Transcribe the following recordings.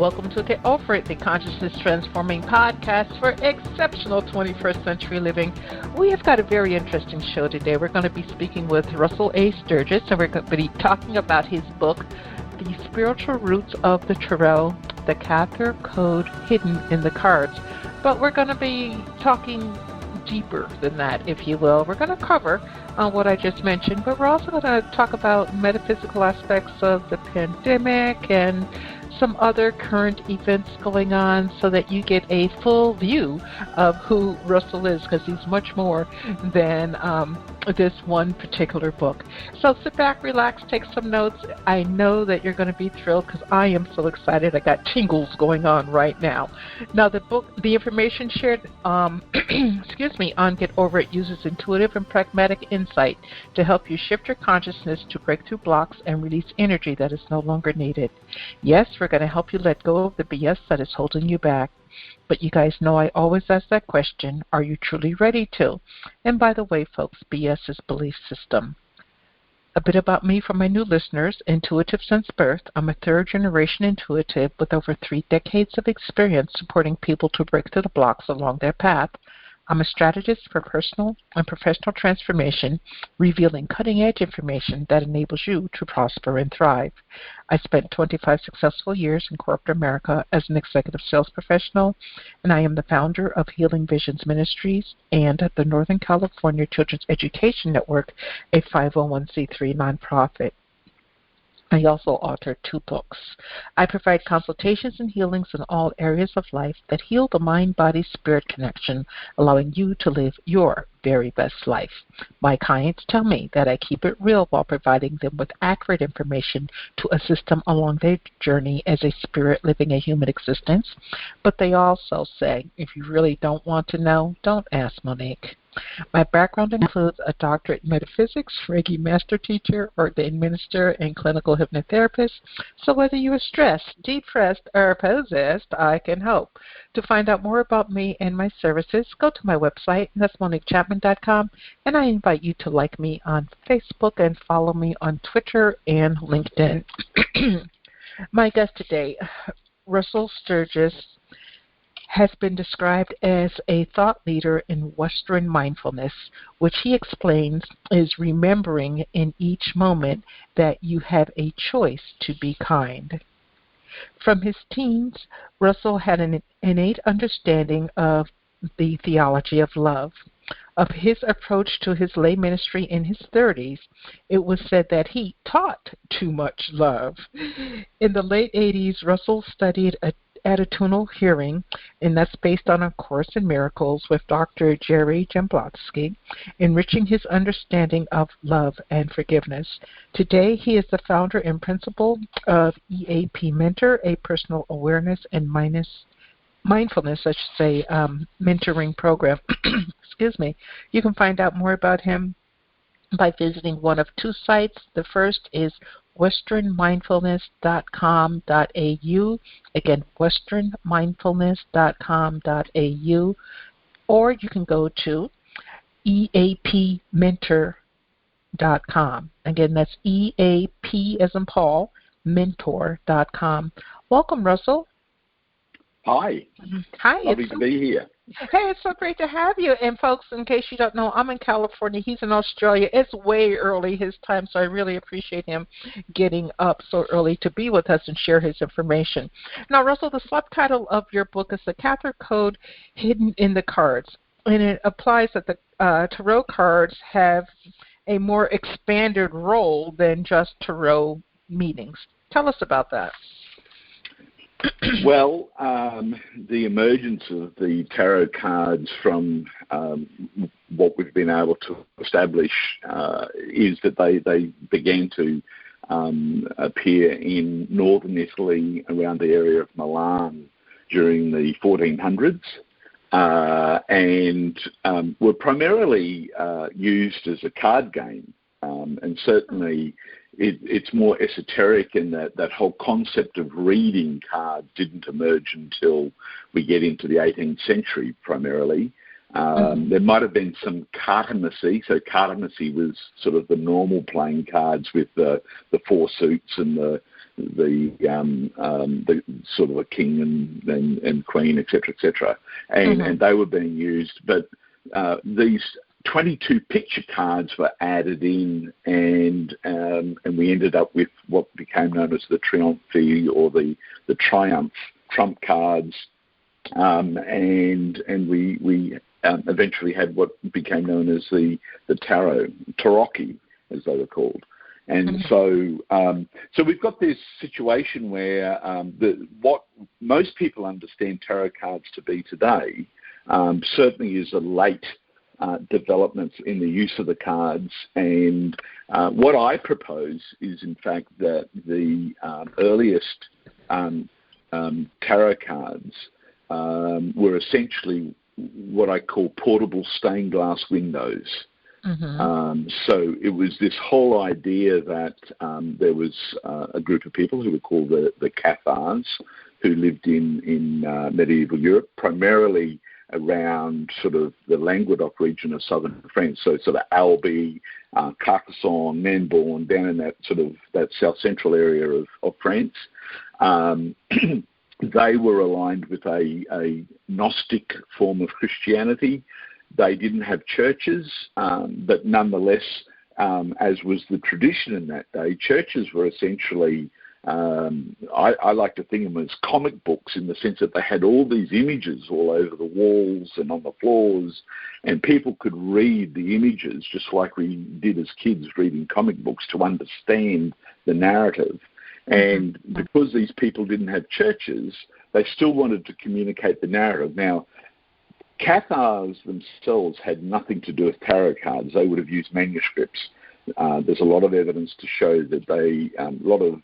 Welcome to Get Over It, the consciousness transforming podcast for exceptional 21st century living. We have got a very interesting show today. We're going to be speaking with Russell A. Sturgess, and we're going to be talking about his book, The Spiritual Roots of the Tarot, the Cathar Code Hidden in the Cards. But we're going to be talking deeper than that, if you will. We're going to cover what I just mentioned, but we're also going to talk about metaphysical aspects of the pandemic and some other current events going on so that you get a full view of who Russell is, because he's much more than this one particular book. So sit back, relax, take some notes. I know that you're going to be thrilled because I am so excited. I got tingles going on right now. Now, the information shared on Get Over It uses intuitive and pragmatic insight to help you shift your consciousness to break through blocks and release energy that is no longer needed. Yes, we're going to help you let go of the BS that is holding you back. But you guys know I always ask that question, are you truly ready to? And by the way, folks, BS is belief system. A bit about me for my new listeners. Intuitive since birth. I'm a third-generation intuitive with over 3 decades of experience supporting people to break through the blocks along their path. I'm a strategist for personal and professional transformation, revealing cutting-edge information that enables you to prosper and thrive. I spent 25 successful years in corporate America as an executive sales professional, and I am the founder of Healing Visions Ministries and the Northern California Children's Education Network, a 501c3 nonprofit. I also author 2 books. I provide consultations and healings in all areas of life that heal the mind-body-spirit connection, allowing you to live your very best life. My clients tell me that I keep it real while providing them with accurate information to assist them along their journey as a spirit living a human existence. But they also say, if you really don't want to know, don't ask Monique. My background includes a doctorate in metaphysics, Reiki master teacher, ordained minister, and clinical hypnotherapist. So whether you are stressed, depressed, or possessed, I can help. To find out more about me and my services, go to my website, and that's MoniqueChapman.com, and I invite you to like me on Facebook and follow me on Twitter and LinkedIn. My guest today, Russell Sturgess, has been described as a thought leader in Western mindfulness, which he explains is remembering in each moment that you have a choice to be kind. From his teens, Russell had an innate understanding of the theology of love. Of his approach to his lay ministry in his 30s, it was said that he taught too much love. In the late 80s, Russell studied attitudinal hearing, and that's based on a course in miracles with Dr. Jerry Jablonski, enriching his understanding of love and forgiveness. Today, he is the founder and principal of EAP Mentor, a personal awareness and mindfulness, I should say, mentoring program. Excuse me. You can find out more about him by visiting one of 2 sites. The first is westernmindfulness.com.au. Again, westernmindfulness.com.au. Or you can go to eapmentor.com. Again, that's EAP as in Paul, mentor.com. Welcome, Russell. Hi. Hi. Lovely to be here. Hey, it's so great to have you. And folks, in case you don't know, I'm in California. He's in Australia. It's way early his time, so I really appreciate him getting up so early to be with us and share his information. Now, Russell, the subtitle of your book is The Cathar Code Hidden in the Cards, and it applies that the tarot cards have a more expanded role than just tarot meetings. Tell us about that. Well, the emergence of the tarot cards from what we've been able to establish is that they began to appear in northern Italy around the area of Milan during the 1400s and were primarily used as a card game, and certainly it's more esoteric in that whole concept of reading cards didn't emerge until we get into the 18th century primarily. There might have been some cartomacy. So cartomacy was sort of the normal playing cards with the four suits and the sort of a king and queen, etc., and they were being used. But these 22 picture cards were added in, and we ended up with what became known as the Triomphe or the Triumph trump cards, and we eventually had what became known as the Tarocchi, as they were called. And so we've got this situation where what most people understand tarot cards to be today certainly is a late development in the use of the cards. And what I propose is, in fact, that the earliest tarot cards were essentially what I call portable stained glass windows. So it was this whole idea that there was a group of people who were called the Cathars, who lived in medieval Europe, primarily around sort of the Languedoc region of southern France, so sort of Albi, Carcassonne, Menbourne, down in that sort of that south central area of France. They were aligned with a Gnostic form of Christianity. They didn't have churches, but nonetheless, as was the tradition in that day, churches were essentially, I like to think of them as comic books, in the sense that they had all these images all over the walls and on the floors, and people could read the images just like we did as kids reading comic books to understand the narrative. And because these people didn't have churches, they still wanted to communicate the narrative. Now, Cathars themselves had nothing to do with tarot cards. They would have used manuscripts. There's a lot of evidence to show that a lot of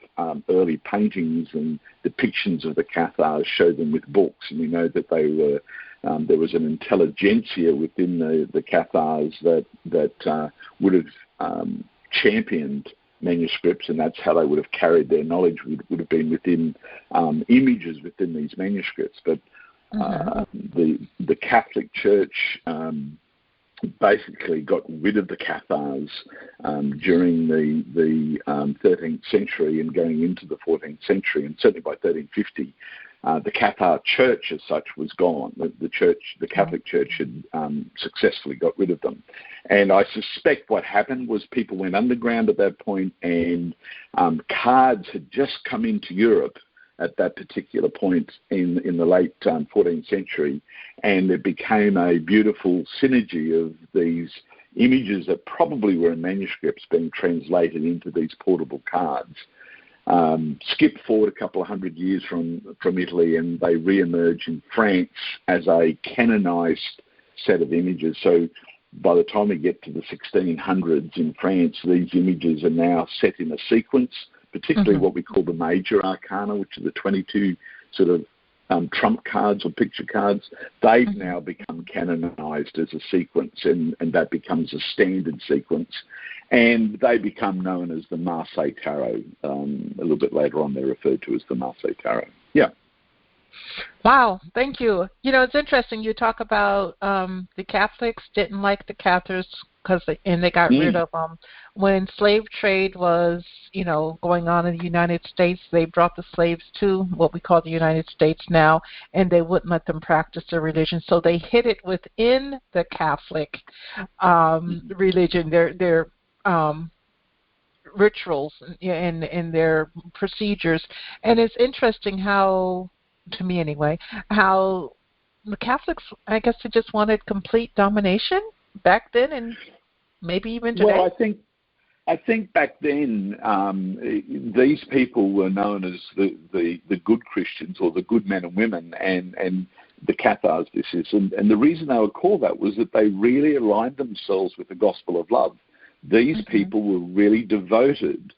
early paintings and depictions of the Cathars show them with books, and we know that they were there was an intelligentsia within the Cathars that would have championed manuscripts, and that's how they would have carried their knowledge, would have been within images within these manuscripts. But the Catholic Church basically got rid of the Cathars during the 13th century and going into the 14th century, and certainly by 1350. The Cathar Church as such was gone. The Catholic Church had successfully got rid of them. And I suspect what happened was people went underground at that point, and cards had just come into Europe at that particular point in the late 14th century, and it became a beautiful synergy of these images that probably were in manuscripts being translated into these portable cards. Skip forward a couple of hundred years from Italy, and they re-emerge in France as a canonized set of images. So by the time we get to the 1600s in France, these images are now set in a sequence, particularly what we call the major arcana, which are the 22 sort of trump cards or picture cards. They've now become canonized as a sequence, and that becomes a standard sequence. And they become known as the Marseille Tarot. A little bit later on, they're referred to as the Marseille Tarot. Yeah. Wow, thank you. You know, it's interesting. You talk about the Catholics didn't like the Cathars and they got rid of them. When slave trade was, going on in the United States, they brought the slaves to what we call the United States now, and they wouldn't let them practice their religion. So they hid it within the Catholic religion, their rituals and their procedures. And it's interesting how, to me anyway, how the Catholics, I guess, they just wanted complete domination back then, and maybe even today. Well, I think back then these people were known as the good Christians, or the good men and women, and the Cathars this is. And the reason they were called that was that they really aligned themselves with the gospel of love. These people were really devoted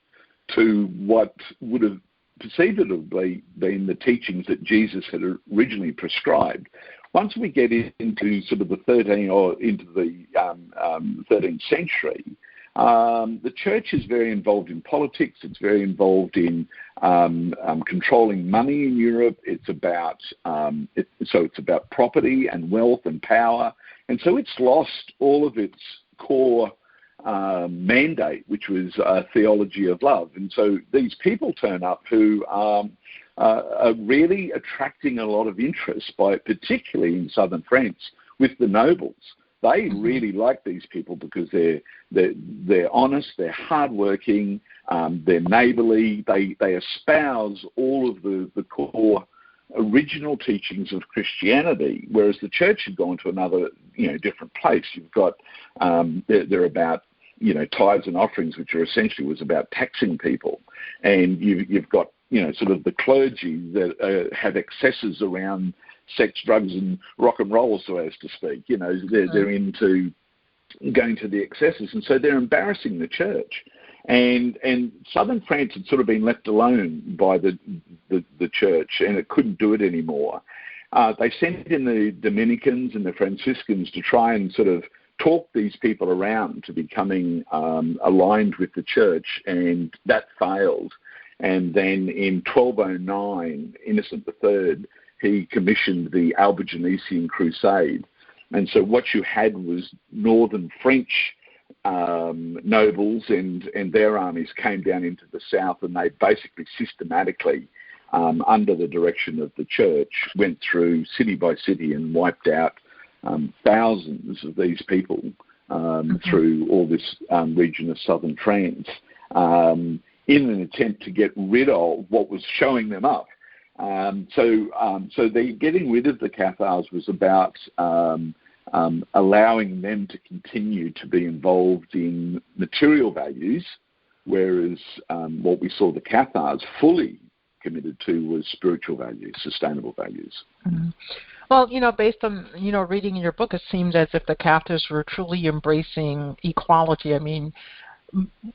to what would have perceivably been the teachings that Jesus had originally prescribed. Once we get into sort of the 13th century, the church is very involved in politics. It's very involved in controlling money in Europe. It's about it's about property and wealth and power. And so it's lost all of its core mandate, which was theology of love. And so these people turn up who are really attracting a lot of interest, particularly in southern France, with the nobles. They really like these people because they're honest, they're hardworking, they're neighbourly, they espouse all of the core original teachings of Christianity, whereas the church had gone to another, different place. You've got they're about tithes and offerings, which are essentially was about taxing people, and you've got sort of the clergy that have excesses around sex, drugs, and rock and roll, so as to speak. They're into going to the excesses, and so they're embarrassing the church. And southern France had sort of been left alone by the church, and it couldn't do it anymore. They sent in the Dominicans and the Franciscans to try and sort of talk these people around to becoming aligned with the church, and that failed. And then in 1209, Innocent III, he commissioned the Albigensian Crusade. And so what you had was northern French nobles and their armies came down into the south, and they basically systematically, under the direction of the church, went through city by city and wiped out thousands of these people through all this region of southern France in an attempt to get rid of what was showing them up. So the getting rid of the Cathars was about allowing them to continue to be involved in material values, whereas what we saw the Cathars fully committed to was spiritual values, sustainable values. Mm-hmm. Well, based on, reading in your book, it seemed as if the Cathars were truly embracing equality. I mean,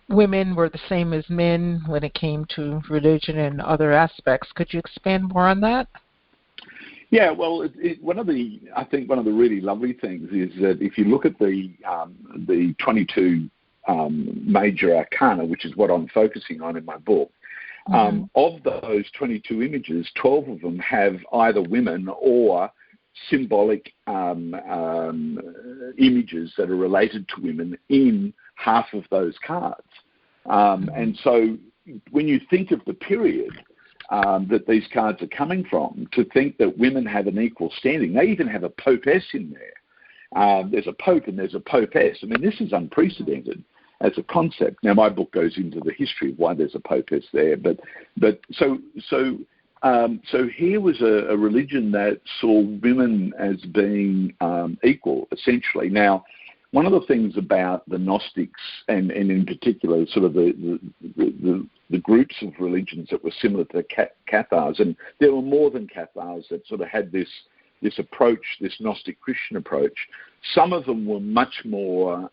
women were the same as men when it came to religion and other aspects. Could you expand more on that? Yeah, well, one of the really lovely things is that if you look at the 22 major arcana, which is what I'm focusing on in my book, of those 22 images, 12 of them have either women or symbolic images that are related to women in half of those cards. And so when you think of the period that these cards are coming from, to think that women have an equal standing, they even have a popess in there. There's a pope and there's a popess. I mean, this is unprecedented as a concept. Now, my book goes into the history of why there's a popess there, but so here was a religion that saw women as being equal, essentially. Now, one of the things about the Gnostics, and in particular sort of the groups of religions that were similar to the Cathars, and there were more than Cathars that sort of had this approach, this Gnostic Christian approach. Some of them were much more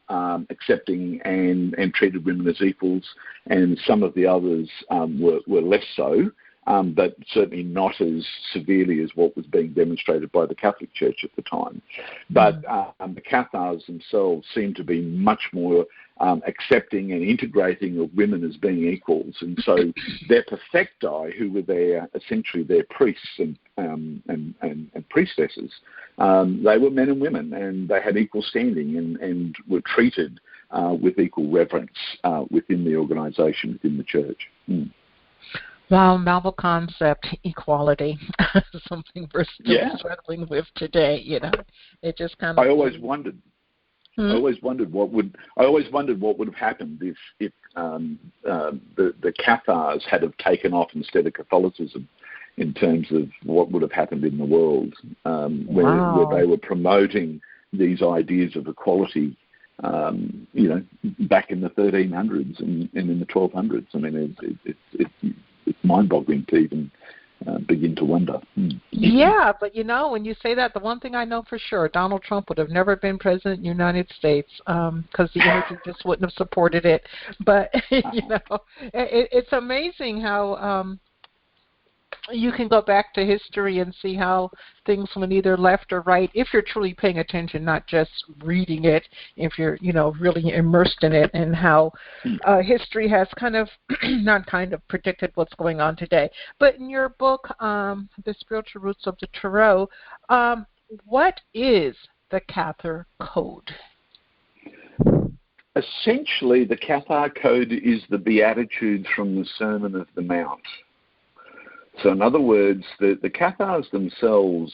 accepting and treated women as equals, and some of the others were less so. But certainly not as severely as what was being demonstrated by the Catholic Church at the time. But the Cathars themselves seem to be much more accepting and integrating of women as being equals. And so their perfecti, who were essentially their priests and priestesses, they were men and women, and they had equal standing and were treated with equal reverence within the organisation, within the church. Wow, novel concept, equality, something we're still struggling with today. It just kind of. I always wondered what would have happened if the Cathars had have taken off instead of Catholicism, in terms of what would have happened in the world, where they were promoting these ideas of equality. Back in the 1300s and in the 1200s. I mean, it's mind-boggling to even begin to wonder. Yeah, but when you say that, the one thing I know for sure, Donald Trump would have never been president of the United States because the energy just wouldn't have supported it. But, it's amazing how you can go back to history and see how things went either left or right if you're truly paying attention, not just reading it, if you're, really immersed in it, and how history has predicted what's going on today. But in your book, The Spiritual Roots of the Tarot, what is the Cathar Code? Essentially, the Cathar Code is the Beatitudes from the Sermon of the Mount. So in other words, the Cathars themselves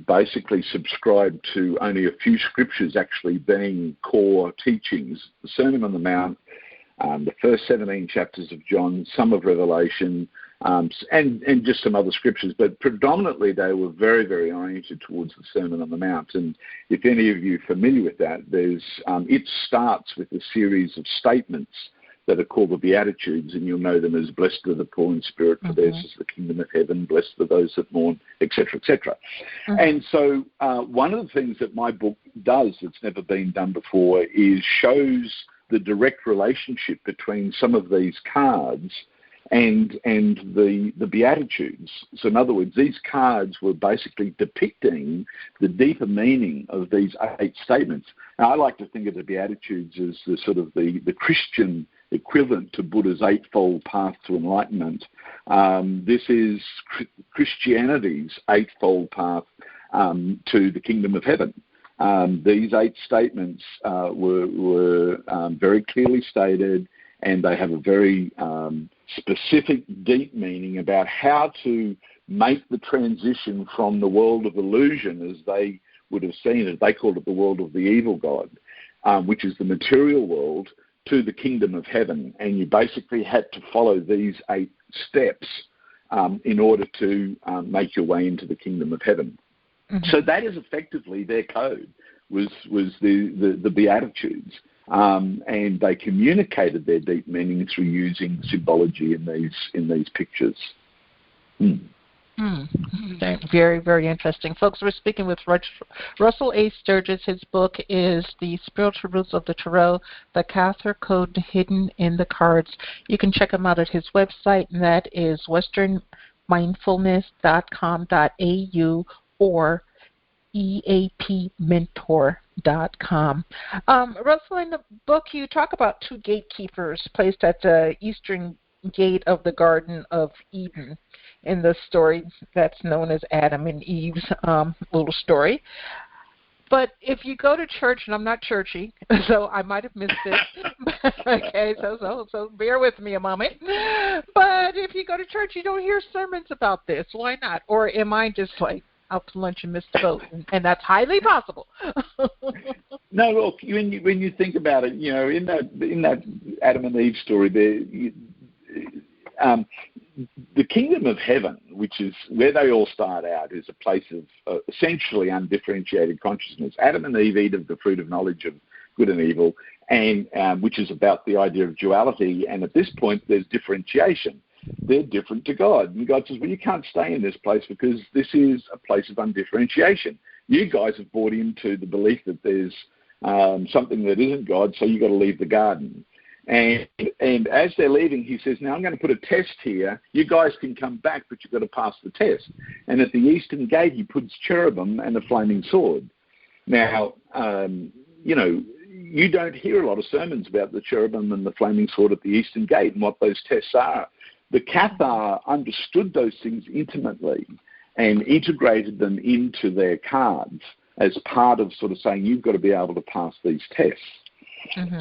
basically subscribe to only a few scriptures actually being core teachings. The Sermon on the Mount, the first 17 chapters of John, some of Revelation, and just some other scriptures, but predominantly they were very, very oriented towards the Sermon on the Mount. And if any of you are familiar with that, it starts with a series of statements that are called the Beatitudes, and you'll know them as blessed are the poor in spirit, for theirs is the kingdom of heaven, blessed are those that mourn, etc., etc. And so one of the things that my book does that's never been done before is shows the direct relationship between some of these cards and the Beatitudes. So in other words, these cards were basically depicting the deeper meaning of these 8 statements. Now, I like to think of the Beatitudes as the sort of the Christian equivalent to Buddha's 8-fold path to enlightenment. This is Christianity's 8-fold path to the kingdom of heaven. These 8 statements were very clearly stated, and they have a very specific, deep meaning about how to make the transition from the world of illusion, as they would have seen it. They called it the world of the evil god, which is the material world, to the kingdom of heaven. And you basically had to follow these 8 steps in order to make your way into the kingdom of heaven. So that is effectively their code, was the Beatitudes. And they communicated their deep meaning through using symbology in these pictures. Very, very interesting. Folks, we're speaking with Russell A. Sturgess. His book is The Spiritual Roots of the Tarot, The Cathar Code Hidden in the Cards. You can check him out at his website, and that is westernmindfulness.com.au or eapmentor.com. Russell, in the book you talk about 2 gatekeepers placed at the eastern gate of the Garden of Eden in the story that's known as Adam and Eve's little story. But if you go to church, and I'm not churchy, so I might have missed it. Okay, so bear with me a moment. But if you go to church, you don't hear sermons about this. Why not? Or am I just like out to lunch and missed the boat? And that's highly possible. No, look, when you think about it, in that Adam and Eve story, the kingdom of heaven, which is where they all start out, is a place of essentially undifferentiated consciousness. Adam and Eve eat of the fruit of knowledge of good and evil, and which is about the idea of duality. And at this point, there's differentiation. They're different to God. And God says, well, you can't stay in this place because this is a place of undifferentiation. You guys have bought into the belief that there's something that isn't God, so you've got to leave the garden. And as they're leaving, he says, now I'm going to put a test here. You guys can come back, but you've got to pass the test. And at the eastern gate, he puts cherubim and a flaming sword. Now, you don't hear a lot of sermons about the cherubim and the flaming sword at the eastern gate and what those tests are. The Cathar understood those things intimately and integrated them into their cards as part of sort of saying, you've got to be able to pass these tests.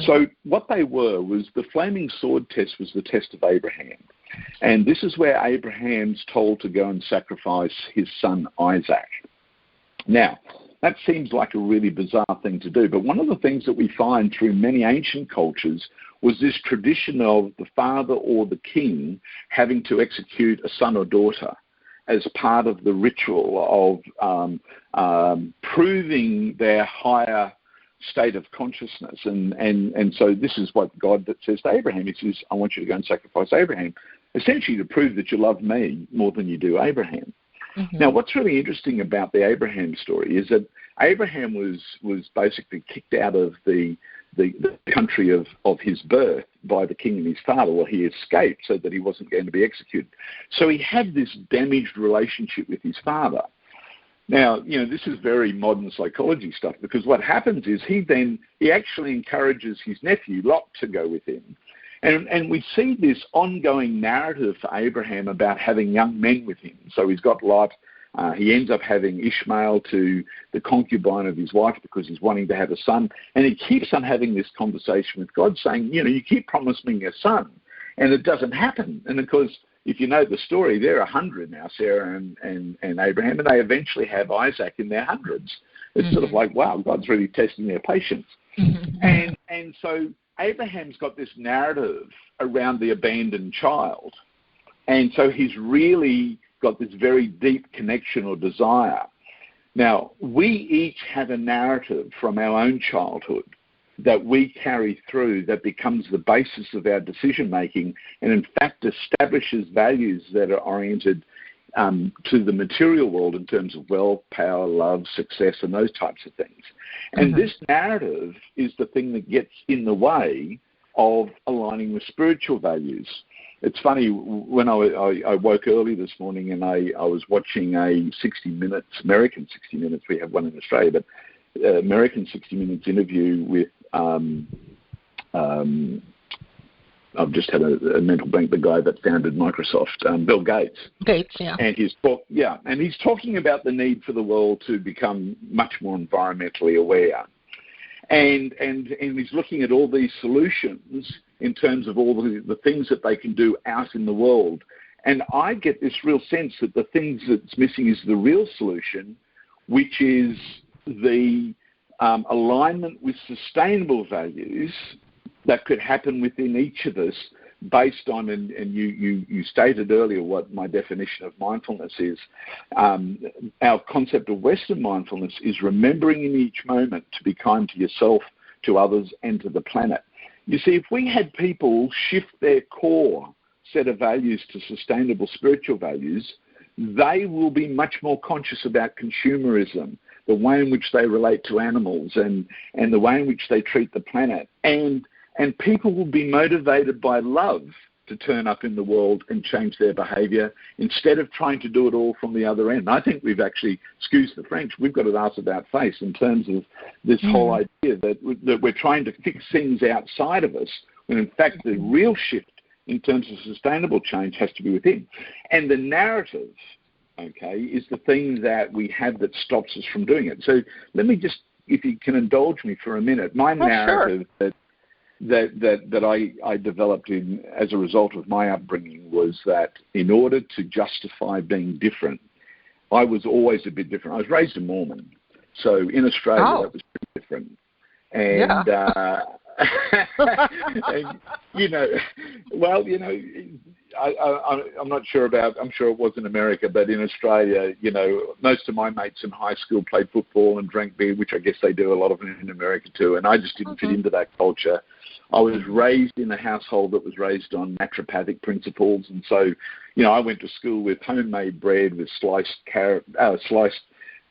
So what they were was the flaming sword test was the test of Abraham. And this is where Abraham's told to go and sacrifice his son Isaac. Now, that seems like a really bizarre thing to do, but one of the things that we find through many ancient cultures was this tradition of the father or the king having to execute a son or daughter as part of the ritual of proving their higher state of consciousness. And so this is what God says to Abraham. He says, I want you to go and sacrifice Abraham, essentially to prove that you love me more than you do Abraham. Now, what's really interesting about the Abraham story is that Abraham was basically kicked out of the country of his birth by the king and his father. Well, he escaped so that he wasn't going to be executed. So he had this damaged relationship with his father. Now, this is very modern psychology stuff, because what happens is he actually encourages his nephew Lot to go with him. And we see this ongoing narrative for Abraham about having young men with him. So he's got Lot, He ends up having Ishmael to the concubine of his wife because he's wanting to have a son. And he keeps on having this conversation with God saying, you keep promising me a son, and it doesn't happen. And of course, if you know the story, they're 100 now, Sarah and Abraham, and they eventually have Isaac in their hundreds. It's sort of like, wow, God's really testing their patience. And so Abraham's got this narrative around the abandoned child. And so he's really got this very deep connection or desire. Now, we each have a narrative from our own childhood that we carry through that becomes the basis of our decision-making and, in fact, establishes values that are oriented to the material world in terms of wealth, power, love, success, and those types of things. And this narrative is the thing that gets in the way of aligning with spiritual values. It's funny, when I woke early this morning and I was watching a 60 Minutes, American 60 Minutes, we have one in Australia, but American 60 Minutes interview with, I've just had a mental blank, the guy that founded Microsoft, Bill Gates. Gates, yeah. And he's talking about the need for the world to become much more environmentally aware. And he's looking at all these solutions in terms of all the things that they can do out in the world. And I get this real sense that the things that's missing is the real solution, which is the alignment with sustainable values that could happen within each of us based on, and you stated earlier what my definition of mindfulness is. Our concept of Western mindfulness is remembering in each moment to be kind to yourself, to others, and to the planet. You see, if we had people shift their core set of values to sustainable spiritual values, they will be much more conscious about consumerism, the way in which they relate to animals, and the way in which they treat the planet. And people will be motivated by love to turn up in the world and change their behaviour instead of trying to do it all from the other end. I think we've actually, excuse the French, we've got an arse about face in terms of this whole idea that we're trying to fix things outside of us when in fact the real shift in terms of sustainable change has to be within. And the narrative, okay, is the thing that we have that stops us from doing it. So let me just, if you can indulge me for a minute, my narrative that I developed as a result of my upbringing was that in order to justify being different, I was always a bit different. I was raised a Mormon, so in Australia that was pretty different. And, I'm not sure about, I'm sure it was in America, but in Australia, most of my mates in high school played football and drank beer, which I guess they do a lot of it in America too, and I just didn't fit into that culture. I was raised in a household that was raised on naturopathic principles, and so, I went to school with homemade bread with sliced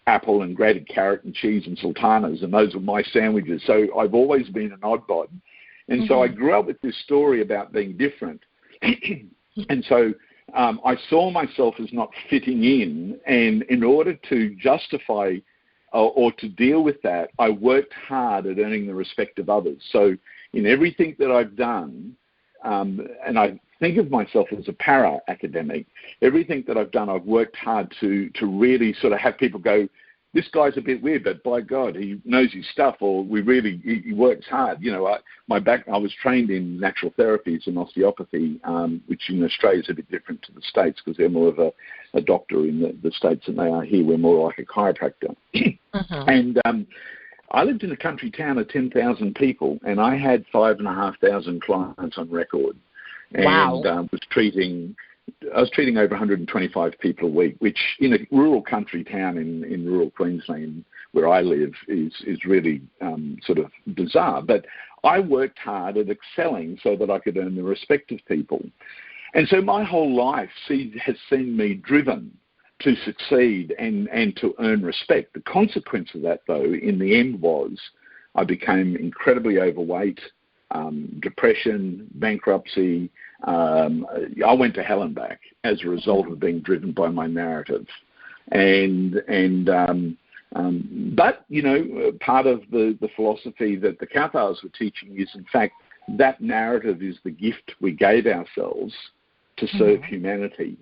apple and grated carrot and cheese and sultanas, and those were my sandwiches. So I've always been an odd bod. And so I grew up with this story about being different. And so I saw myself as not fitting in, and in order to justify or to deal with that, I worked hard at earning the respect of others. So in everything that I've done, and I think of myself as a para-academic, everything that I've done, I've worked hard to really sort of have people go, this guy's a bit weird, but by God, he knows his stuff, or he works hard. I was trained in natural therapies and osteopathy, which in Australia is a bit different to the States because they're more of a doctor in the States than they are here. We're more like a chiropractor. And I lived in a country town of 10,000 people, and I had 5,500 clients on record. And I was treating over 125 people a week, which in a rural country town in rural Queensland where I live is really sort of bizarre. But I worked hard at excelling so that I could earn the respect of people. And so my whole life has seen me driven to succeed and to earn respect. The consequence of that, though, in the end was I became incredibly overweight, depression, bankruptcy. I went to hell and back as a result of being driven by my narrative. But, part of the philosophy that the Cathars were teaching is, in fact, that narrative is the gift we gave ourselves to serve humanity.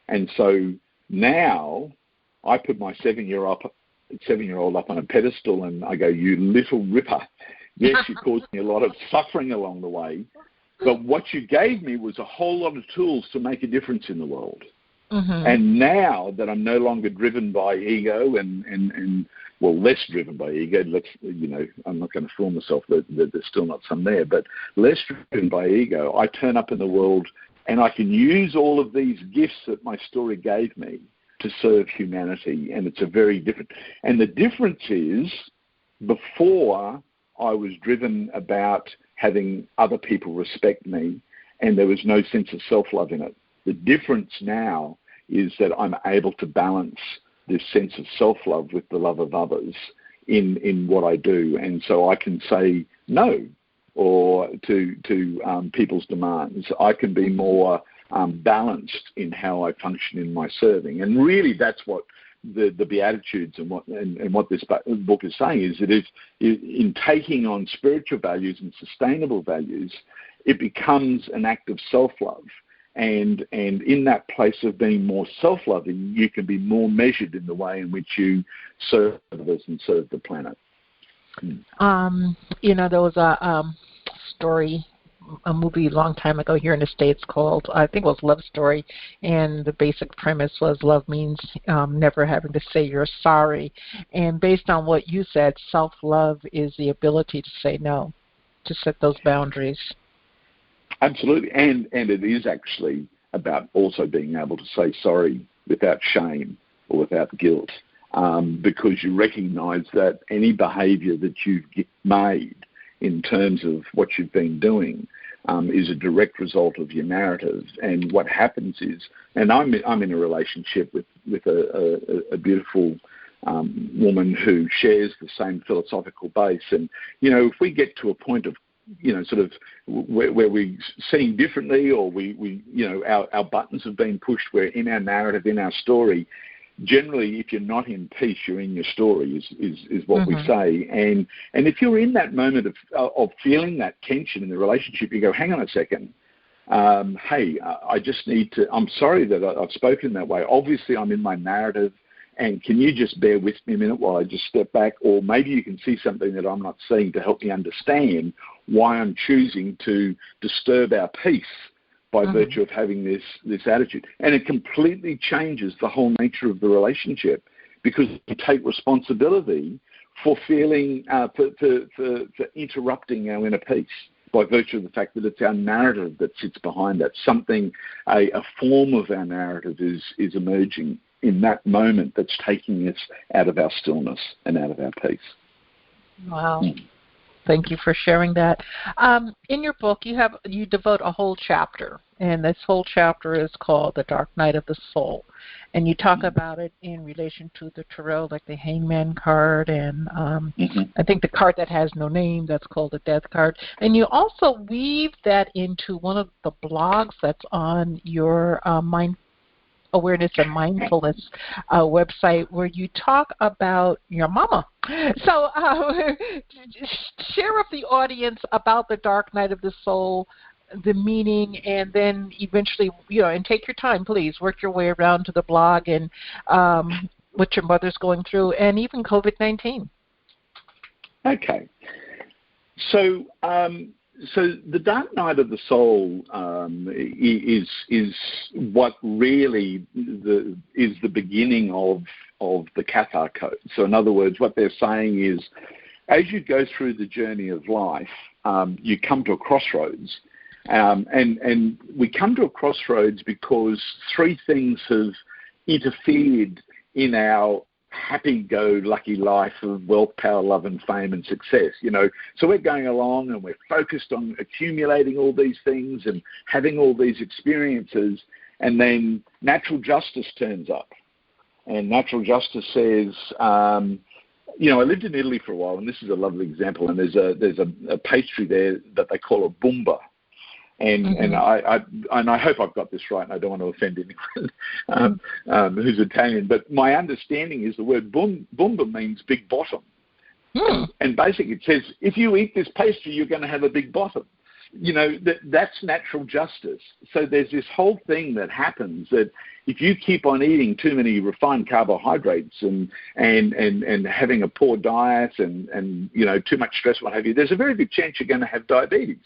And so now I put my 7-year-old up on a pedestal and I go, you little ripper. Yes, you caused me a lot of suffering along the way, but what you gave me was a whole lot of tools to make a difference in the world. Mm-hmm. And now that I'm no longer driven by ego and less driven by ego, I'm not going to fool myself that there's still not some there, but less driven by ego, I turn up in the world and I can use all of these gifts that my story gave me to serve humanity. And it's a very different, and the difference is, before I was driven about having other people respect me and there was no sense of self-love in it. The difference now is that I'm able to balance this sense of self-love with the love of others in what I do. And so I can say no or to people's demands. I can be more balanced in how I function in my serving. And really that's what the Beatitudes and what this book is saying is that in taking on spiritual values and sustainable values, it becomes an act of self-love. And in that place of being more self-loving, you can be more measured in the way in which you serve others and serve the planet. There was a movie a long time ago here in the States called, I think it was Love Story, and the basic premise was love means never having to say you're sorry. And based on what you said, self-love is the ability to say no, to set those boundaries. Absolutely, and it is actually about also being able to say sorry without shame or without guilt, because you recognise that any behaviour that you've made in terms of what you've been doing is a direct result of your narrative. And what happens is, and I'm in a relationship with a beautiful woman who shares the same philosophical base, and if we get to a point of sort of where we're seeing differently, or our buttons have been pushed, we're in our narrative, in our story. Generally, if you're not in peace, you're in your story, is what we say. And if you're in that moment of feeling that tension in the relationship, you go, hang on a second. Hey, I just need to, I'm sorry that I've spoken that way. Obviously, I'm in my narrative. And can you just bear with me a minute while I just step back? Or maybe you can see something that I'm not seeing to help me understand why I'm choosing to disturb our peace by virtue of having this attitude. And it completely changes the whole nature of the relationship, because you take responsibility for feeling, for interrupting our inner peace by virtue of the fact that it's our narrative that sits behind that. Something, a form of our narrative is emerging in that moment that's taking us out of our stillness and out of our peace. Wow. Thank you for sharing that. In your book, you devote a whole chapter, and this whole chapter is called The Dark Night of the Soul. And you talk about it in relation to the tarot, like the Hangman card, and I think the card that has no name, that's called the Death card. And you also weave that into one of the blogs that's on your Awareness and Mindfulness website, where you talk about your mama. So share with the audience about the Dark Night of the Soul, the meaning, and then eventually, and take your time, please, work your way around to the blog and what your mother's going through, and even COVID-19. Okay. So the Dark Night of the Soul is what really is the beginning of the Cathar Code. So in other words, what they're saying is, as you go through the journey of life, you come to a crossroads. And we come to a crossroads because three things have interfered in our happy-go-lucky life of wealth, power, love, and fame and success, So we're going along and we're focused on accumulating all these things and having all these experiences, and then natural justice turns up. And natural justice says, I lived in Italy for a while, and this is a lovely example, and there's a pastry there that they call a bumba. And I hope I've got this right, and I don't want to offend anyone who's Italian. But my understanding is the word bumba means big bottom, and basically it says if you eat this pastry, you're going to have a big bottom. that's natural justice. So there's this whole thing that happens that if you keep on eating too many refined carbohydrates and having a poor diet and too much stress, what have you, there's a very good chance you're going to have diabetes,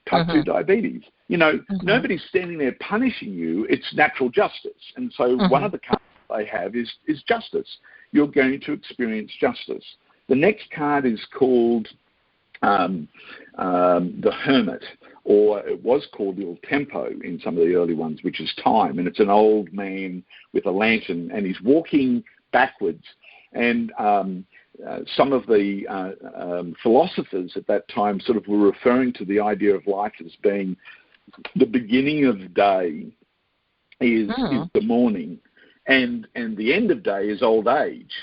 type 2 diabetes. Nobody's standing there punishing you. It's natural justice. And so one of the cards they have is justice. You're going to experience justice. The next card is called the Hermit, or it was called Il Tempo in some of the early ones, which is time. And it's an old man with a lantern, and he's walking backwards. And some of the philosophers at that time sort of were referring to the idea of life as being the beginning of the day is the morning, and the end of day is old age.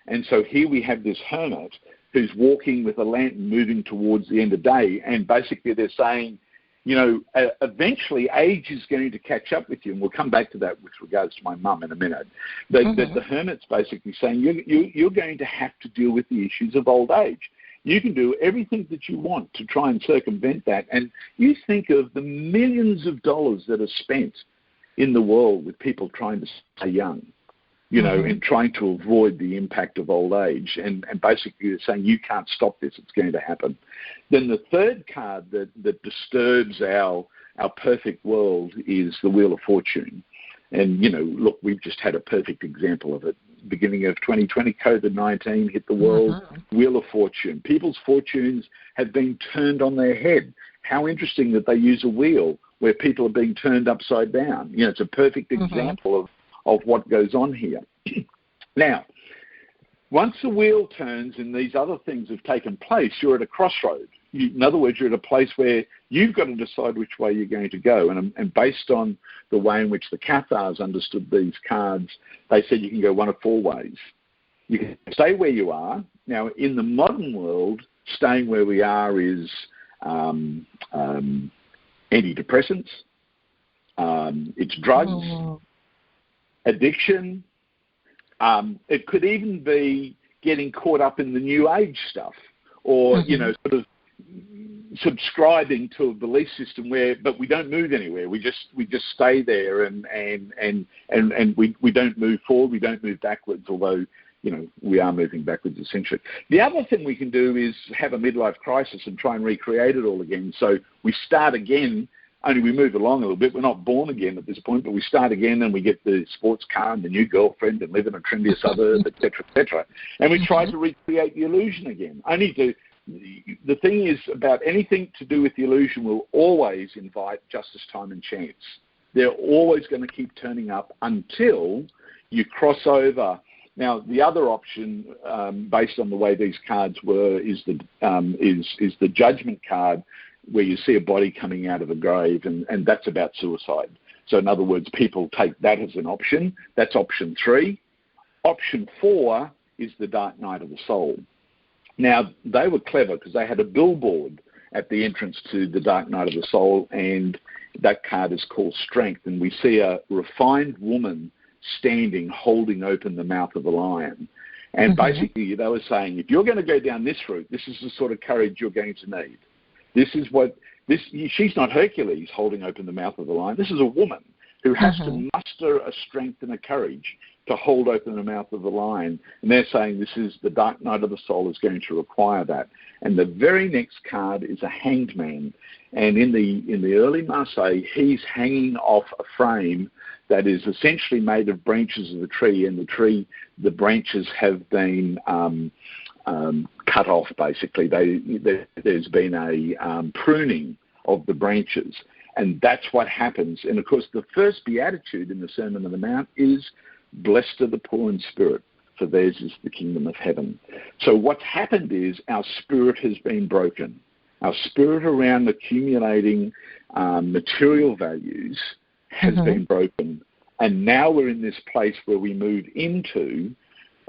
And so here we have this hermit who's walking with a lantern moving towards the end of day, and basically they're saying, eventually age is going to catch up with you, and we'll come back to that with regards to my mum in a minute. The hermit's basically saying you're going to have to deal with the issues of old age. You can do everything that you want to try and circumvent that, and you think of the millions of dollars that are spent in the world with people trying to stay young, and trying to avoid the impact of old age. And basically they're saying you can't stop this, it's going to happen. Then the third card that disturbs our perfect world is the Wheel of Fortune. And, look, we've just had a perfect example of it. Beginning of 2020, COVID-19 hit the world. Wheel of Fortune. People's fortunes have been turned on their head. How interesting that they use a wheel where people are being turned upside down. It's a perfect example of what goes on here. Now, once the wheel turns and these other things have taken place, you're at a crossroad. In other words, you're at a place where you've got to decide which way you're going to go. And based on the way in which the Cathars understood these cards, they said you can go one of four ways. You can stay where you are. Now, in the modern world, staying where we are is antidepressants, it's drugs, addiction. It could even be getting caught up in the new age stuff, or sort of subscribing to a belief system but we don't move anywhere. We just stay there, and we don't move forward. We don't move backwards, although we are moving backwards essentially. The other thing we can do is have a midlife crisis and try and recreate it all again. So we start again. Only we move along a little bit. We're not born again at this point, but we start again and we get the sports car and the new girlfriend and live in a trendier suburb, et cetera, and we try to recreate the illusion again. The thing is about anything to do with the illusion will always invite justice, time, and chance. They're always going to keep turning up until you cross over. Now, the other option, based on the way these cards were, is the judgment card, where you see a body coming out of a grave, and that's about suicide. So in other words, people take that as an option. That's option 3. Option 4 is the dark night of the soul. Now, they were clever because they had a billboard at the entrance to the dark night of the soul, and that card is called Strength. And we see a refined woman standing, holding open the mouth of a lion. And basically they were saying, if you're going to go down this route, this is the sort of courage you're going to need. She's not Hercules holding open the mouth of the lion. This is a woman who has to muster a strength and a courage to hold open the mouth of the lion. And they're saying this is the dark night of the soul is going to require that. And the very next card is a hanged man. And in the early Marseille, he's hanging off a frame that is essentially made of branches of the tree. And the branches have been cut off, basically. There's been a pruning of the branches, and that's what happens. And, of course, the first beatitude in the Sermon on the Mount is, blessed are the poor in spirit, for theirs is the kingdom of heaven. So what's happened is our spirit has been broken. Our spirit around accumulating material values has been broken, and now we're in this place where we move into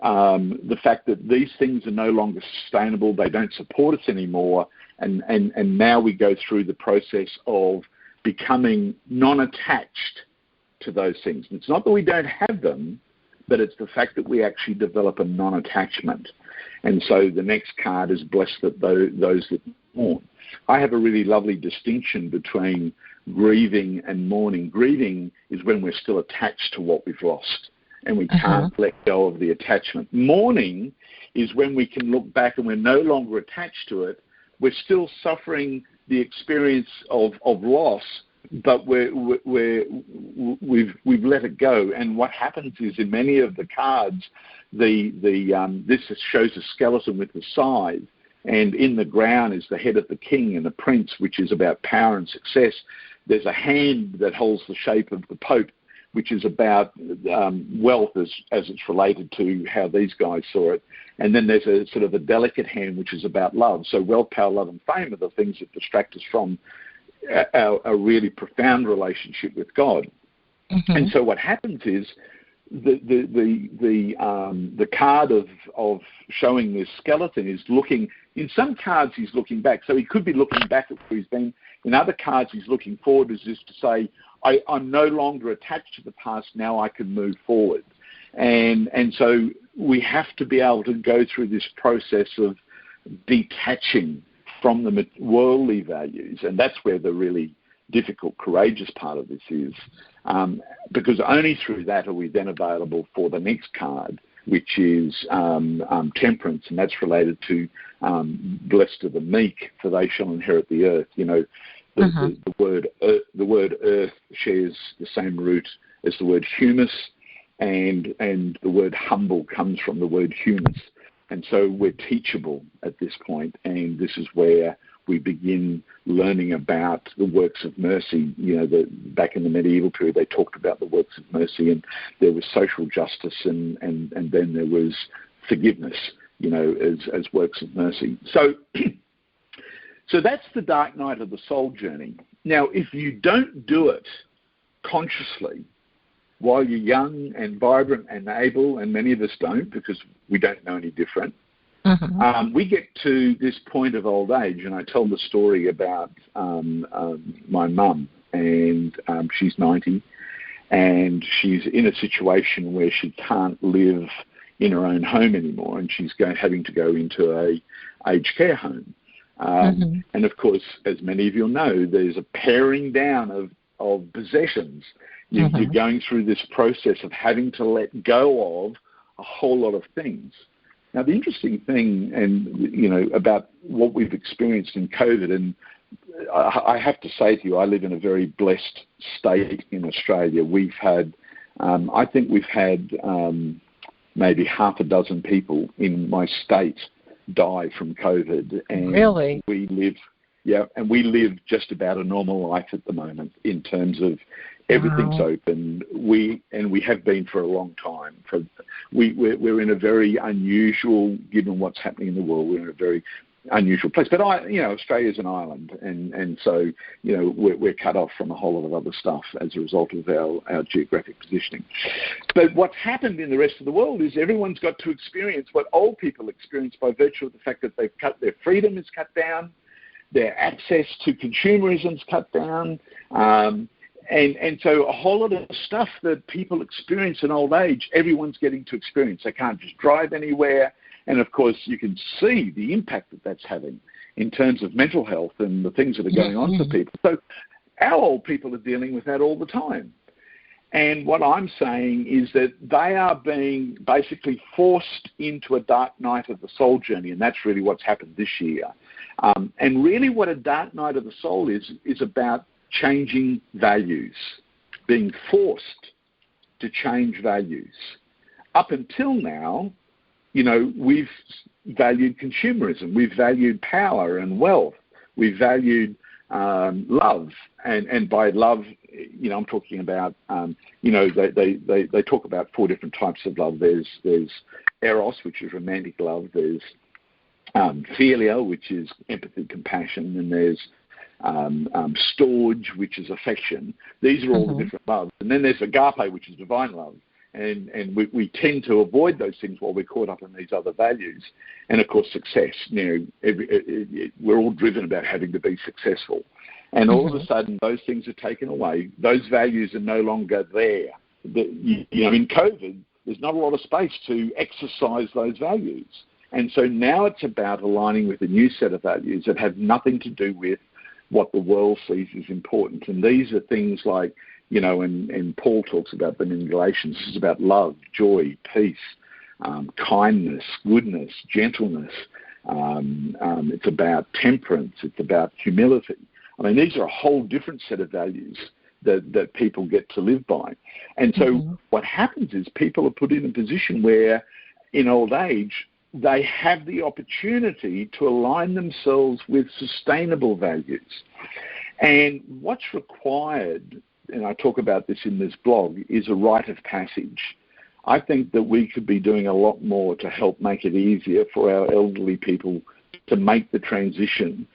the fact that these things are no longer sustainable, they don't support us anymore, and now we go through the process of becoming non-attached to those things. And it's not that we don't have them, but it's the fact that we actually develop a non-attachment. And so the next card is blessed that those that mourn. I have a really lovely distinction between grieving and mourning. Grieving is when we're still attached to what we've lost and we can't let go of the attachment. Mourning is when we can look back and we're no longer attached to it. We're still suffering the experience of loss, but we've let it go. And what happens is in many of the cards, this shows a skeleton with the scythe, and in the ground is the head of the king and the prince, which is about power and success. There's a hand that holds the shape of the Pope, which is about wealth as it's related to how these guys saw it. And then there's a sort of a delicate hand, which is about love. So wealth, power, love, and fame are the things that distract us from a really profound relationship with God. And so what happens is the card of showing this skeleton is looking, in some cards he's looking back, so he could be looking back at where he's been. In other cards he's looking forward, as is to say, I'm no longer attached to the past, now I can move forward. And so we have to be able to go through this process of detaching from the worldly values, and that's where the really difficult, courageous part of this is, because only through that are we then available for the next card, which is temperance, and that's related to blessed are the meek, for they shall inherit the earth. You know, the word earth shares the same root as the word humus, and the word humble comes from the word humus. And so we're teachable at this point, and this is where we begin learning about the works of mercy. You know, back in the medieval period, they talked about the works of mercy, and there was social justice, and then there was forgiveness, you know, as works of mercy. So that's the dark night of the soul journey. Now, if you don't do it consciously, while you're young and vibrant and able, and many of us don't because we don't know any different, we get to this point of old age, and I tell the story about my mum, and she's 90, and she's in a situation where she can't live in her own home anymore, and she's having to go into a aged care home. And of course, as many of you know, there's a paring down of possessions. You're going through this process of having to let go of a whole lot of things. Now, the interesting thing, and you know, about what we've experienced in COVID, and I have to say to you, I live in a very blessed state in Australia. We've had, I think we've had maybe half a dozen people in my state die from COVID, and really, we live just about a normal life at the moment in terms of everything's open. We have been for a long time. We're in a very unusual, given what's happening in the world, we're in a very unusual place. But Australia's an island, and so we're cut off from a whole lot of other stuff as a result of our geographic positioning. But what's happened in the rest of the world is everyone's got to experience what old people experience by virtue of the fact that their freedom is cut down, their access to consumerism is cut down. And so a whole lot of stuff that people experience in old age, everyone's getting to experience. They can't just drive anywhere. And, of course, you can see the impact that that's having in terms of mental health and the things that are going on for people. So our old people are dealing with that all the time. And what I'm saying is that they are being basically forced into a dark night of the soul journey, and that's really what's happened this year. And really what a dark night of the soul is about changing values, being forced to change values. Up until now, we've valued consumerism, we've valued power and wealth, we've valued love, and by love, I'm talking about, they talk about 4 different types of love. There's eros, which is romantic love. There's philia, which is empathy, compassion, and there's storge, which is affection. These are all the different loves. And then there's agape, which is divine love. And we tend to avoid those things while we're caught up in these other values. And, of course, success. We're all driven about having to be successful. And all of a sudden, those things are taken away. Those values are no longer there. In COVID, there's not a lot of space to exercise those values. And so now it's about aligning with a new set of values that have nothing to do with what the world sees as important. And these are things like, and Paul talks about them in Galatians. This is about love, joy, peace, kindness, goodness, gentleness. It's about temperance. It's about humility. I mean, these are a whole different set of values that people get to live by. And so what happens is people are put in a position where in old age, they have the opportunity to align themselves with sustainable values. And what's required, and I talk about this in this blog, is a rite of passage. I think that we could be doing a lot more to help make it easier for our elderly people to make the transition,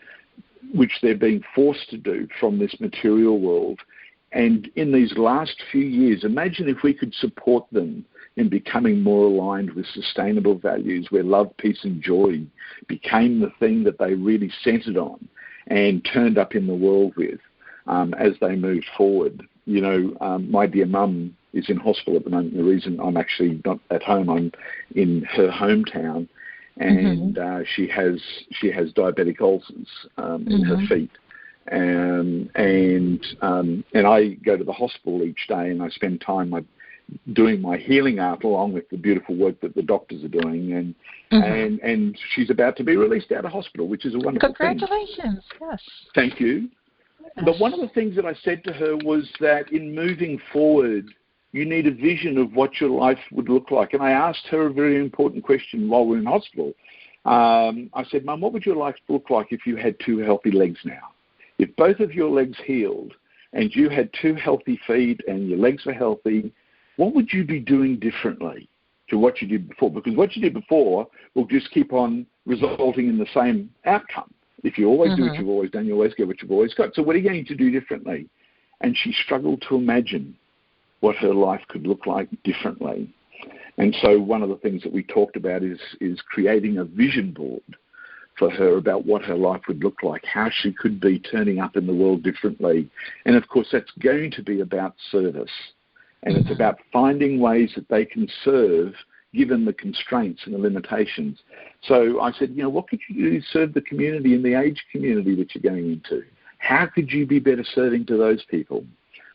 which they're being forced to do from this material world. And in these last few years, imagine if we could support them in becoming more aligned with sustainable values where love, peace and joy became the thing that they really centered on and turned up in the world with as they moved forward. My dear mum is in hospital at the moment. The reason I'm actually not at home, I'm in her hometown, and she has diabetic ulcers in her feet. And I go to the hospital each day and I spend time doing my healing art along with the beautiful work that the doctors are doing, and she's about to be released out of hospital, which is a wonderful thing. Congratulations, yes. Thank you. Yes. But one of the things that I said to her was that in moving forward, you need a vision of what your life would look like. And I asked her a very important question while we were in hospital. I said, Mum, what would your life look like if you had two healthy legs now? If both of your legs healed and you had two healthy feet and your legs were healthy, what would you be doing differently to what you did before? Because what you did before will just keep on resulting in the same outcome. If you always do what you've always done, you always get what you've always got. So what are you going to do differently? And she struggled to imagine what her life could look like differently. And so one of the things that we talked about is creating a vision board for her about what her life would look like, how she could be turning up in the world differently. And, of course, that's going to be about service. And it's about finding ways that they can serve given the constraints and the limitations. So I said, what could you do to serve the community and the age community that you're going into? How could you be better serving to those people?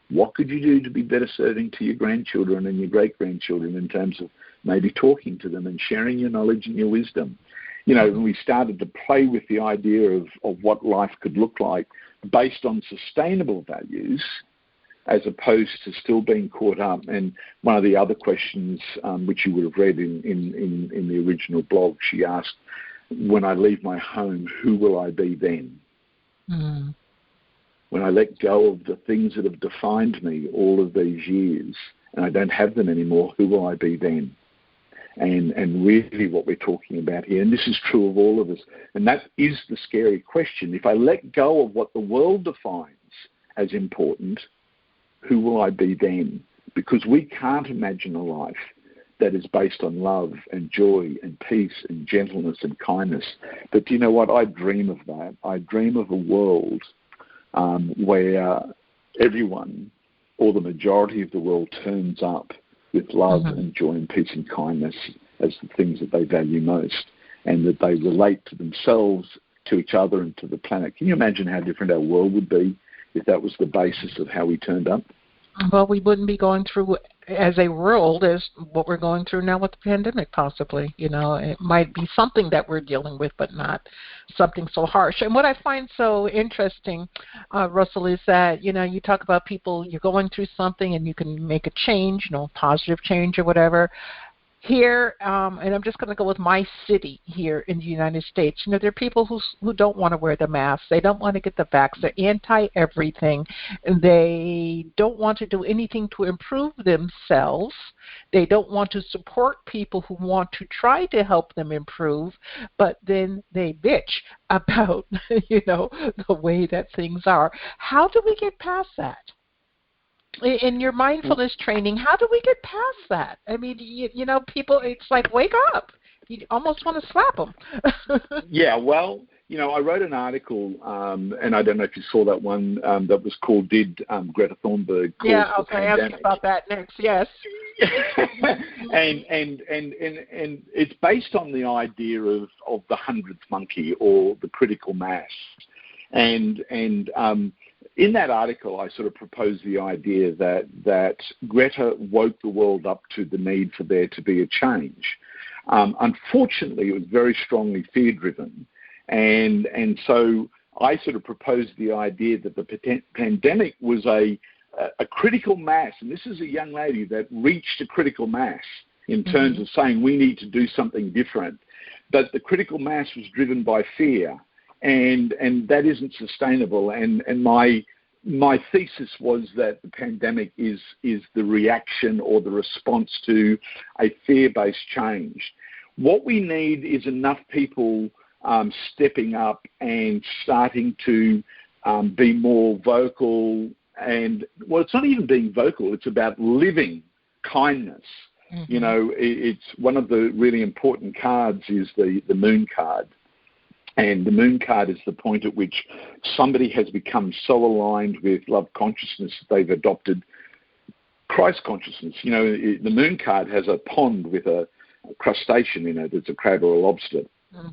What could you do to be better serving to your grandchildren and your great-grandchildren in terms of maybe talking to them and sharing your knowledge and your wisdom? When we started to play with the idea of what life could look like based on sustainable values, as opposed to still being caught up. And one of the other questions, which you would have read in the original blog, she asked, when I leave my home, who will I be then? When I let go of the things that have defined me all of these years and I don't have them anymore, who will I be then? And really what we're talking about here, and this is true of all of us, and that is the scary question. If I let go of what the world defines as important, who will I be then? Because we can't imagine a life that is based on love and joy and peace and gentleness and kindness. But do you know what? I dream of that. I dream of a world where everyone, or the majority of the world, turns up with love and joy and peace and kindness as the things that they value most, and that they relate to themselves, to each other, and to the planet. Can you imagine how different our world would be if that was the basis of how we turned up? Well, we wouldn't be going through as a world as what we're going through now with the pandemic, possibly. It might be something that we're dealing with, but not something so harsh. And what I find so interesting, Russell, is that, you talk about people, you're going through something and you can make a change, positive change or whatever. Here, and I'm just going to go with my city here in the United States, there are people who don't want to wear the mask. They don't want to get the vax. They're anti-everything. They don't want to do anything to improve themselves. They don't want to support people who want to try to help them improve, but then they bitch about, the way that things are. How do we get past that? In your mindfulness training, how do we get past that? I mean, people, it's like, wake up. You almost want to slap them. Yeah, well, I wrote an article, and I don't know if you saw that one, that was called, Did Greta Thunberg Cause the Pandemic? I'll ask you about that next, yes. and it's based on the idea of the 100th monkey or the critical mass. And in that article, I sort of proposed the idea that Greta woke the world up to the need for there to be a change. Unfortunately, it was very strongly fear-driven. And so I sort of proposed the idea that the pandemic was a critical mass, and this is a young lady that reached a critical mass in terms of saying we need to do something different. But the critical mass was driven by fear, and that isn't sustainable. And my thesis was that the pandemic is the reaction or the response to a fear-based change. What we need is enough people stepping up and starting to be more vocal. And, well, it's not even being vocal. It's about living kindness. You know, it's one of the really important cards is the moon card. And the moon card is the point at which somebody has become so aligned with love consciousness that they've adopted Christ consciousness. You know, the moon card has a pond with a crustacean in it. It's a crab or a lobster.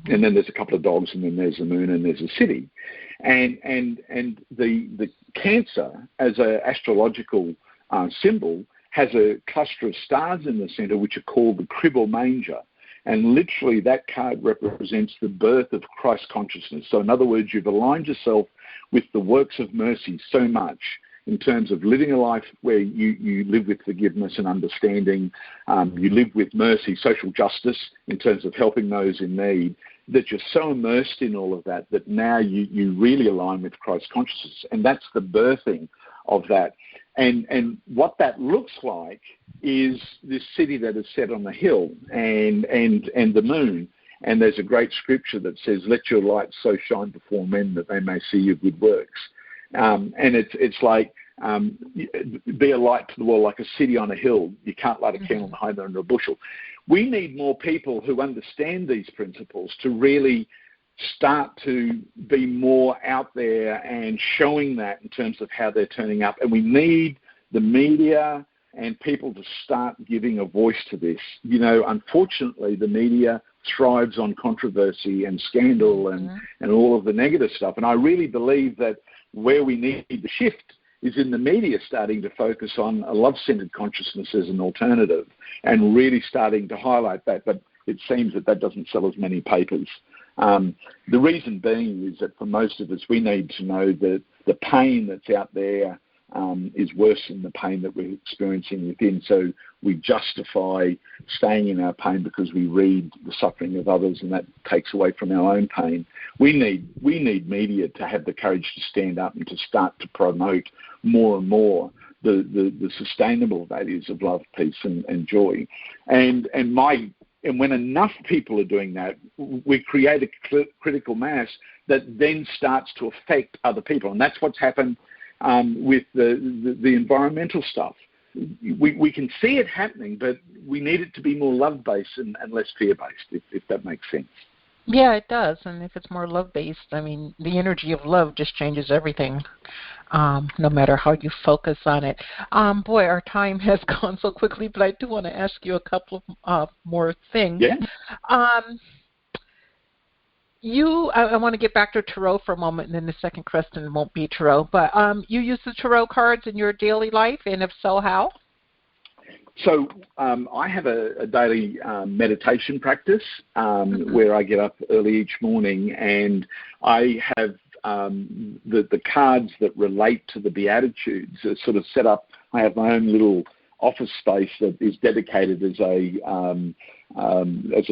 And then there's a couple of dogs, and then there's the moon, and there's a city. And the Cancer, as an astrological symbol, has a cluster of stars in the centre which are called the crib or manger. And literally that card represents the birth of Christ consciousness. So in other words, you've aligned yourself with the works of mercy so much in terms of living a life where you live with forgiveness and understanding, you live with mercy, social justice in terms of helping those in need, that you're so immersed in all of that that now you really align with Christ consciousness. And that's the birthing of that. And what that looks like is this city that is set on the hill and the moon. And there's a great scripture that says, let your light so shine before men that they may see your good works. And it's like, be a light to the world like a city on a hill. You can't light a candle and hide under a bushel. We need more people who understand these principles to really start to be more out there and showing that in terms of how they're turning up. And we need the media and people to start giving a voice to this. You know, unfortunately, the media thrives on controversy and scandal and all of the negative stuff. And I really believe that where we need the shift is in the media starting to focus on a love-centered consciousness as an alternative and really starting to highlight that. But it seems that doesn't sell as many papers. The reason being is that for most of us, we need to know that the pain that's out there is worse than the pain that we're experiencing within. So we justify staying in our pain because we read the suffering of others, and that takes away from our own pain. We need media to have the courage to stand up and to start to promote more and more the sustainable values of love, peace, and joy. And when enough people are doing that, we create a critical mass that then starts to affect other people. And that's what's happened with the environmental stuff. We can see it happening, but we need it to be more love-based and less fear-based, if that makes sense. Yeah, it does. And if it's more love-based, I mean, the energy of love just changes everything, no matter how you focus on it. Boy, our time has gone so quickly, but I do want to ask you a couple of more things. Yeah. I want to get back to Tarot for a moment, and then the second question won't be Tarot. But you use the Tarot cards in your daily life, and if so, how? So I have a daily meditation practice where I get up early each morning, and I have the cards that relate to the Beatitudes are sort of set up. I have my own little office space that is dedicated as a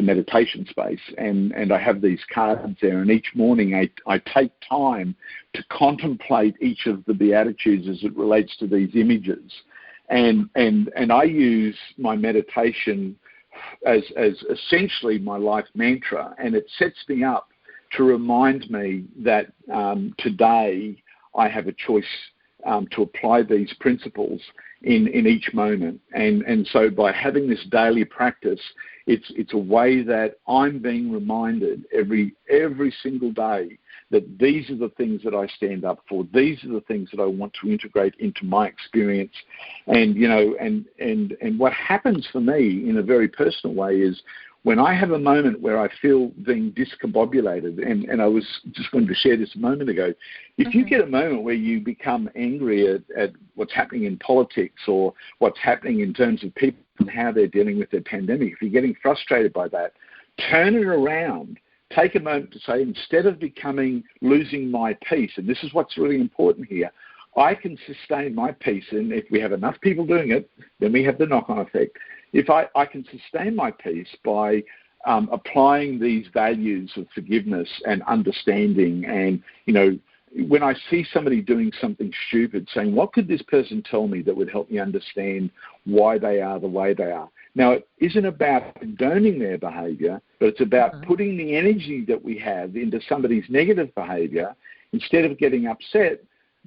meditation space, and I have these cards there, and each morning I take time to contemplate each of the Beatitudes as it relates to these images, and I use my meditation as essentially my life mantra, and it sets me up to remind me that today I have a choice to apply these principles in each moment. And so by having this daily practice, it's a way that I'm being reminded every single day that these are the things that I stand up for. These are the things that I want to integrate into my experience. And, and what happens for me in a very personal way is when I have a moment where I feel being discombobulated, and I was just going to share this a moment ago, if you get a moment where you become angry at what's happening in politics or what's happening in terms of people and how they're dealing with their pandemic, if you're getting frustrated by that, turn it around. Take a moment to say, instead of losing my peace, and this is what's really important here, I can sustain my peace, and if we have enough people doing it, then we have the knock-on effect. If I can sustain my peace by applying these values of forgiveness and understanding, and, when I see somebody doing something stupid, saying, what could this person tell me that would help me understand why they are the way they are? Now, it isn't about condoning their behaviour, but it's about putting the energy that we have into somebody's negative behaviour. Instead of getting upset,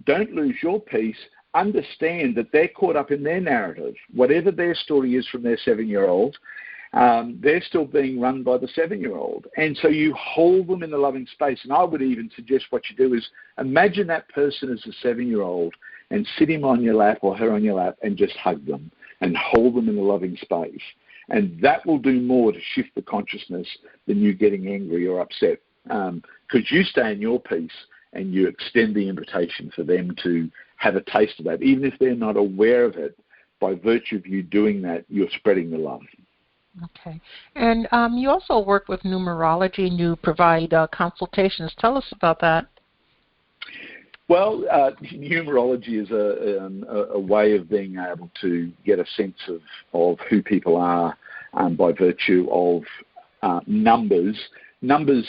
don't lose your peace. Understand that they're caught up in their narrative. Whatever their story is from their 7-year-old, they're still being run by the 7-year-old. And so you hold them in the loving space. And I would even suggest what you do is imagine that person as a 7-year-old and sit him on your lap or her on your lap and just hug them and hold them in the loving space. And that will do more to shift the consciousness than you getting angry or upset. Because you stay in your peace and you extend the invitation for them to have a taste of that. Even if they're not aware of it, by virtue of you doing that, you're spreading the love. Okay. And you also work with numerology and you provide consultations. Tell us about that. Well, numerology is a way of being able to get a sense of who people are by virtue of numbers. Numbers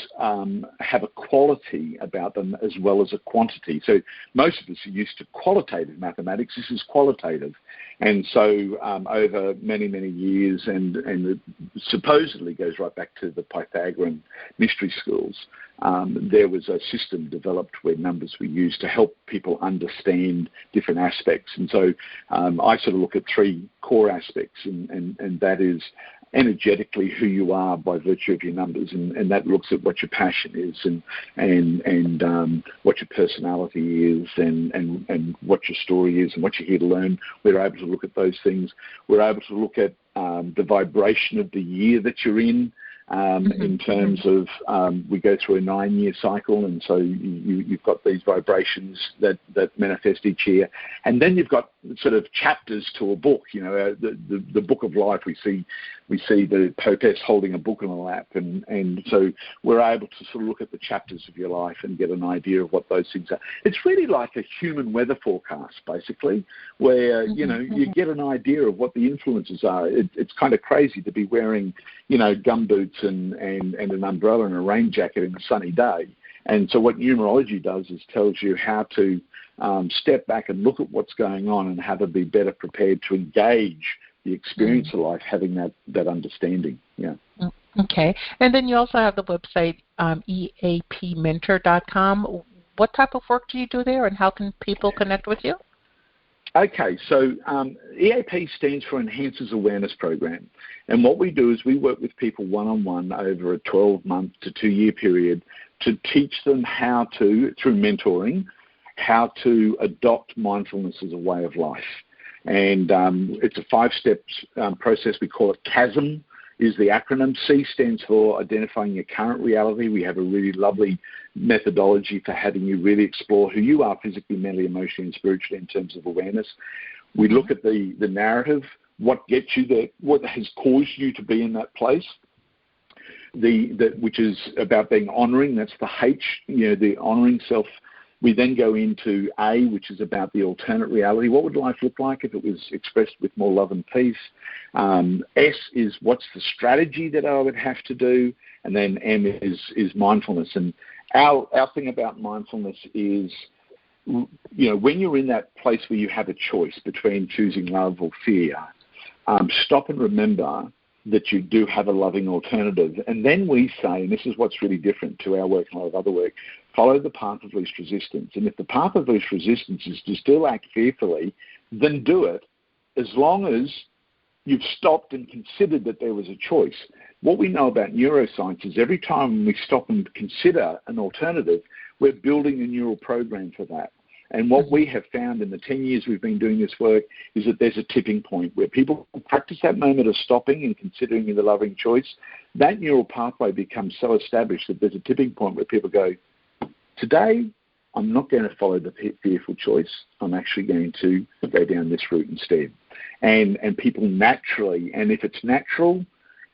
have a quality about them as well as a quantity. So most of us are used to qualitative mathematics. This is qualitative. And so over many, many years, and it supposedly goes right back to the Pythagorean mystery schools, there was a system developed where numbers were used to help people understand different aspects. And so I sort of look at 3 core aspects, and that is energetically who you are by virtue of your numbers, and that looks at what your passion is and what your personality is and what your story is and what you're here to learn. We're able to look at those things. We're able to look at the vibration of the year that you're in terms of we go through a 9-year cycle, and so you've got these vibrations that manifest each year, and then you've got sort of chapters to a book. The book of life. We see the Popess holding a book on her lap, and so we're able to sort of look at the chapters of your life and get an idea of what those things are. It's really like a human weather forecast, basically, where you get an idea of what the influences are. It's kind of crazy to be wearing gumboots and an umbrella and a rain jacket in a sunny day. And so what numerology does is tells you how to step back and look at what's going on and how to be better prepared to engage the experience of life, having that understanding. Yeah. Okay. And then you also have the website eapmentor.com. What type of work do you do there, and how can people connect with you? Okay, so EAP stands for Enhances Awareness Program. And what we do is we work with people one-on-one over a 12-month to 2-year period to teach them how to, through mentoring, how to adopt mindfulness as a way of life. And it's a 5-step process. We call it CHASM is the acronym. C stands for identifying your current reality. We have a really lovely methodology for having you really explore who you are physically, mentally, emotionally, and spiritually in terms of awareness. We look at the narrative, what gets you there, what has caused you to be in that place, which is about being honouring. That's the H, the honouring self. We then go into A, which is about the alternate reality. What would life look like if it was expressed with more love and peace? S is what's the strategy that I would have to do? And then M is mindfulness. And our thing about mindfulness is, when you're in that place where you have a choice between choosing love or fear, stop and remember that you do have a loving alternative. And then we say, and this is what's really different to our work and a lot of other work, follow the path of least resistance. And if the path of least resistance is to still act fearfully, then do it, as long as you've stopped and considered that there was a choice. What we know about neuroscience is every time we stop and consider an alternative, we're building a neural program for that. And what we have found in the 10 years we've been doing this work is that there's a tipping point where people practice that moment of stopping and considering the loving choice. That neural pathway becomes so established that there's a tipping point where people go, today I'm not going to follow the fearful choice. I'm actually going to go down this route instead. And people naturally, and if it's natural,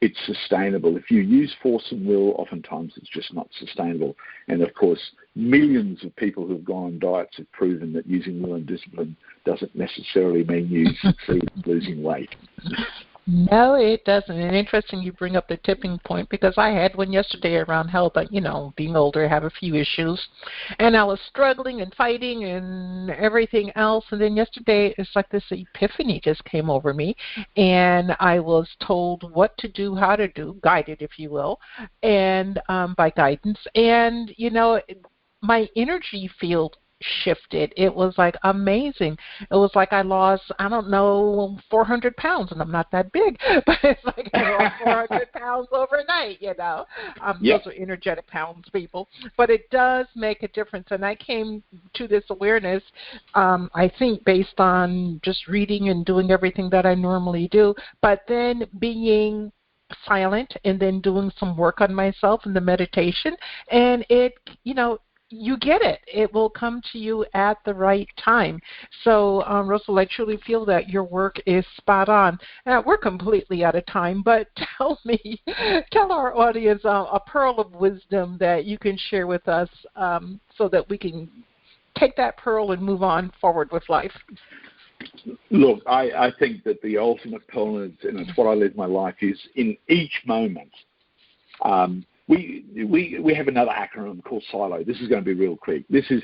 it's sustainable. If you use force and will, oftentimes it's just not sustainable. And of course, millions of people who have gone on diets have proven that using will and discipline doesn't necessarily mean you succeed in losing weight. No, it doesn't. And interesting you bring up the tipping point, because I had one yesterday around health. But, being older, I have a few issues. And I was struggling and fighting and everything else. And then yesterday, it's like this epiphany just came over me. And I was told what to do, how to do, guided, if you will, and by guidance. And, my energy field shifted. It was like amazing. It was like I lost, 400 pounds, and I'm not that big, but it's like I lost 400 pounds overnight, Yep. Those are energetic pounds, people. But it does make a difference, and I came to this awareness, I think, based on just reading and doing everything that I normally do, but then being silent and then doing some work on myself in the meditation, and it, you get it. It will come to you at the right time. So, Russell, I truly feel that your work is spot on. We're completely out of time, but tell our audience a pearl of wisdom that you can share with us so that we can take that pearl and move on forward with life. Look, I think that the ultimate pearl, and it's what I live my life, is in each moment. We have another acronym called SILO. This is going to be real quick. This is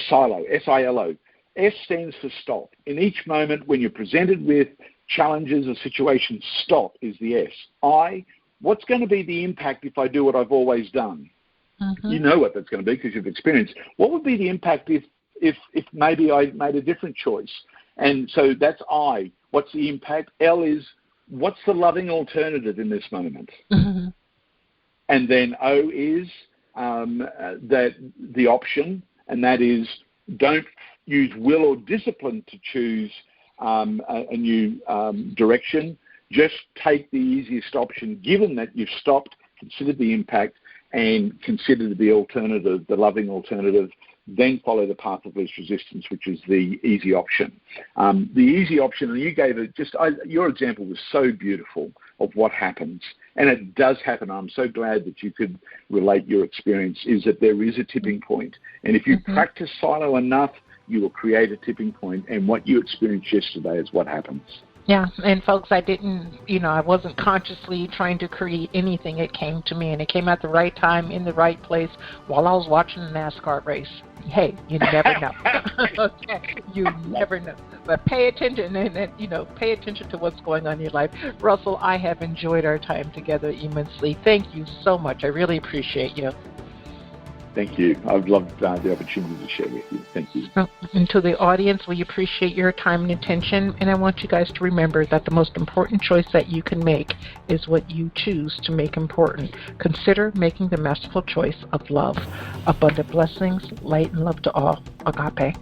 SILO, S-I-L-O. S stands for stop. In each moment when you're presented with challenges or situations, stop is the S. I, what's going to be the impact if I do what I've always done? You know what that's going to be because you've experienced. What would be the impact if maybe I made a different choice? And so that's I. What's the impact? L is, what's the loving alternative in this moment? And then O is that the option, and that is don't use will or discipline to choose a new direction. Just take the easiest option, given that you've stopped, considered the impact, and considered the alternative, the loving alternative. Then follow the path of least resistance, which is the easy option. The easy option, and you gave it your example was so beautiful of what happens. And it does happen. I'm so glad that you could relate your experience, is that there is a tipping point. And if you practice SILO enough, you will create a tipping point. And what you experienced yesterday is what happens. Yeah, and folks, I didn't, I wasn't consciously trying to create anything. It came to me, and it came at the right time, in the right place, while I was watching the NASCAR race. Hey, you never know. Okay, you never know. But pay attention, and pay attention to what's going on in your life. Russell, I have enjoyed our time together immensely. Thank you so much. I really appreciate you. Thank you. I've loved the opportunity to share with you. Thank you. And to the audience, we appreciate your time and attention. And I want you guys to remember that the most important choice that you can make is what you choose to make important. Consider making the masterful choice of love. Abundant blessings, light and love to all. Agape.